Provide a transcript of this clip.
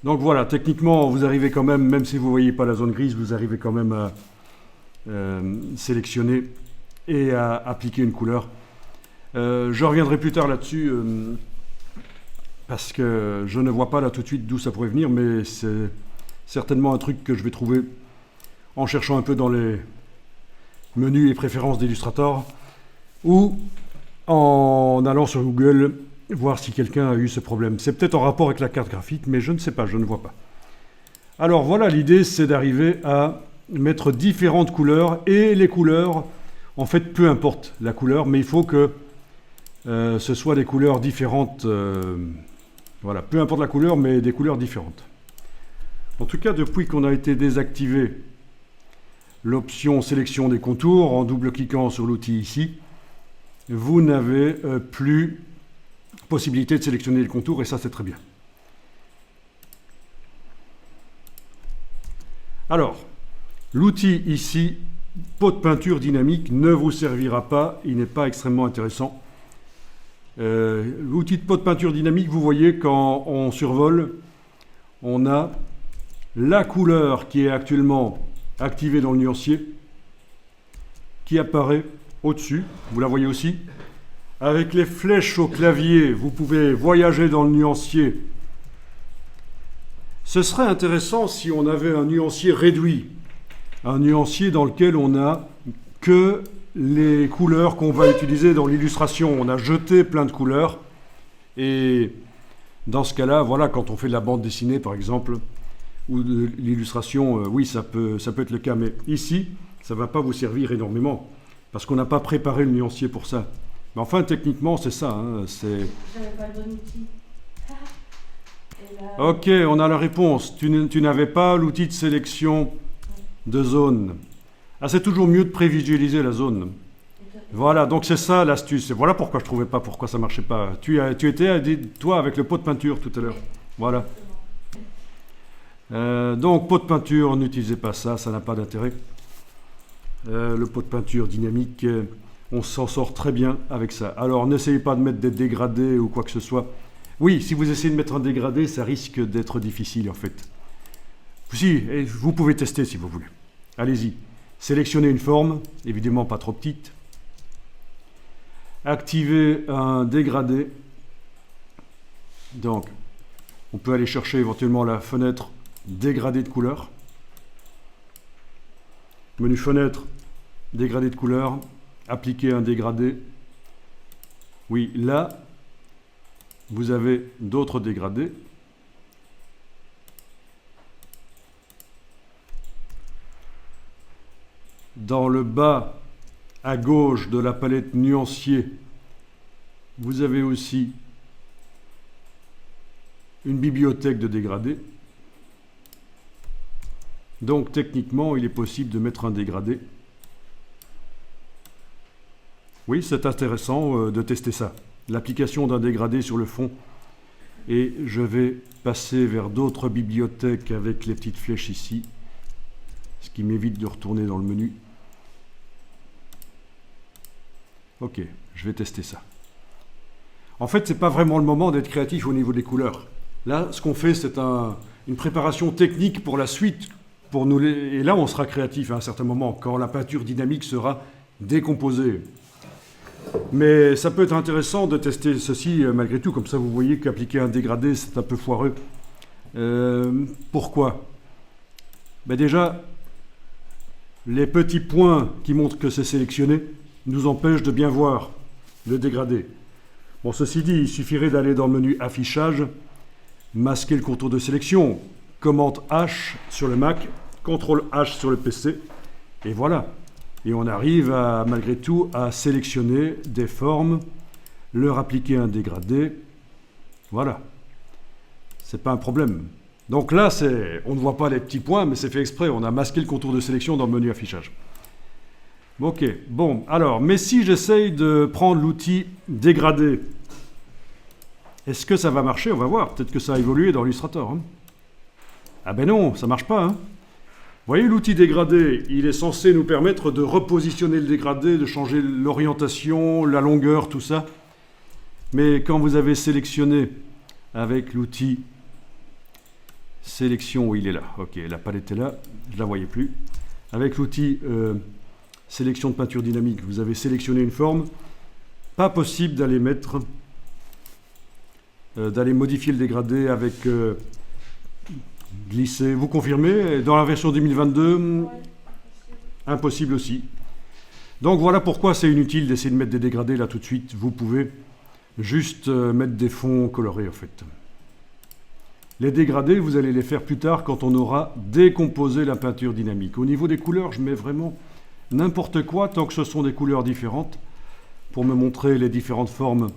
Donc voilà, techniquement, vous arrivez quand même si vous ne voyez pas la zone grise, vous arrivez quand même à sélectionner et à appliquer une couleur. Je reviendrai plus tard là-dessus parce que je ne vois pas là tout de suite d'où ça pourrait venir, mais c'est certainement un truc que je vais trouver en cherchant un peu dans les menus et préférences d'Illustrator ou en allant sur Google voir si quelqu'un a eu ce problème. C'est peut-être en rapport avec la carte graphique, mais je ne sais pas, je ne vois pas. Alors voilà, l'idée c'est d'arriver à mettre différentes couleurs, et les couleurs, en fait, peu importe la couleur, mais il faut que ce soit des couleurs différentes. Voilà, peu importe la couleur, mais des couleurs différentes. En tout cas, depuis qu'on a été désactivé l'option sélection des contours, en double-cliquant sur l'outil ici, vous n'avez plus possibilité de sélectionner les contours, et ça c'est très bien. Alors, l'outil ici, pot de peinture dynamique, ne vous servira pas, il n'est pas extrêmement intéressant. L'outil de pot de peinture dynamique, vous voyez, quand on survole, on a la couleur qui est actuellement activée dans le nuancier, qui apparaît au-dessus, vous la voyez aussi. Avec les flèches au clavier, vous pouvez voyager dans le nuancier. Ce serait intéressant si on avait un nuancier réduit, un nuancier dans lequel on n'a que les couleurs qu'on va utiliser dans l'illustration. On a jeté plein de couleurs, et dans ce cas-là, voilà, quand on fait de la bande dessinée par exemple, ou de l'illustration, oui, ça peut être le cas, mais ici, ça ne va pas vous servir énormément, parce qu'on n'a pas préparé le nuancier pour ça. Mais enfin, techniquement, c'est ça. Hein, j'avais pas le bon outil. Ok, on a la réponse. Tu n'avais pas l'outil de sélection de zone. Ah, c'est toujours mieux de prévisualiser la zone. Voilà, donc c'est ça l'astuce. Et voilà pourquoi je ne trouvais pas pourquoi ça ne marchait pas. Tu étais, toi, avec le pot de peinture tout à l'heure. Voilà. Donc, pot de peinture, n'utilisez pas ça, ça n'a pas d'intérêt. Le pot de peinture dynamique, on s'en sort très bien avec ça. Alors, n'essayez pas de mettre des dégradés ou quoi que ce soit. Oui, si vous essayez de mettre un dégradé, ça risque d'être difficile en fait. Si, vous pouvez tester si vous voulez. Allez-y. Sélectionnez une forme, évidemment pas trop petite. Activez un dégradé. Donc, on peut aller chercher éventuellement la fenêtre dégradé de couleur. Menu fenêtre, dégradé de couleur. Appliquer un dégradé. Oui, là, vous avez d'autres dégradés. Dans le bas à gauche de la palette nuancier, vous avez aussi une bibliothèque de dégradés. Donc techniquement, il est possible de mettre un dégradé. Oui, c'est intéressant de tester ça. L'application d'un dégradé sur le fond, et je vais passer vers d'autres bibliothèques avec les petites flèches ici, ce qui m'évite de retourner dans le menu. Ok, je vais tester ça. En fait, ce n'est pas vraiment le moment d'être créatif au niveau des couleurs. Là, ce qu'on fait, c'est une préparation technique pour la suite, et là, on sera créatif à un certain moment, quand la peinture dynamique sera décomposée. Mais ça peut être intéressant de tester ceci malgré tout, comme ça vous voyez qu'appliquer un dégradé c'est un peu foireux. Pourquoi? Ben déjà, les petits points qui montrent que c'est sélectionné nous empêchent de bien voir le dégradé. Bon, ceci dit, il suffirait d'aller dans le menu affichage, masquer le contour de sélection, commande H sur le Mac, CTRL H sur le PC, et voilà. Et on arrive malgré tout à sélectionner des formes, leur appliquer un dégradé. Voilà. C'est pas un problème. Donc là, on ne voit pas les petits points, mais c'est fait exprès. On a masqué le contour de sélection dans le menu affichage. Ok, bon, alors, mais si j'essaye de prendre l'outil dégradé, est-ce que ça va marcher? On va voir. Peut-être que ça a évolué dans Illustrator. Hein. Ah ben non, ça marche pas. Hein. Vous voyez, l'outil dégradé, il est censé nous permettre de repositionner le dégradé, de changer l'orientation, la longueur, tout ça. Mais quand vous avez sélectionné avec l'outil sélection, oui, il est là. Ok, la palette est là, je ne la voyais plus. Avec l'outil sélection de peinture dynamique, vous avez sélectionné une forme. Pas possible d'aller mettre, d'aller modifier le dégradé avec glisser. Vous confirmez? Dans la version 2022, Ouais, impossible aussi. Donc voilà pourquoi c'est inutile d'essayer de mettre des dégradés là tout de suite. Vous pouvez juste mettre des fonds colorés en fait. Les dégradés, vous allez les faire plus tard quand on aura décomposé la peinture dynamique. Au niveau des couleurs, je mets vraiment n'importe quoi tant que ce sont des couleurs différentes pour me montrer les différentes formes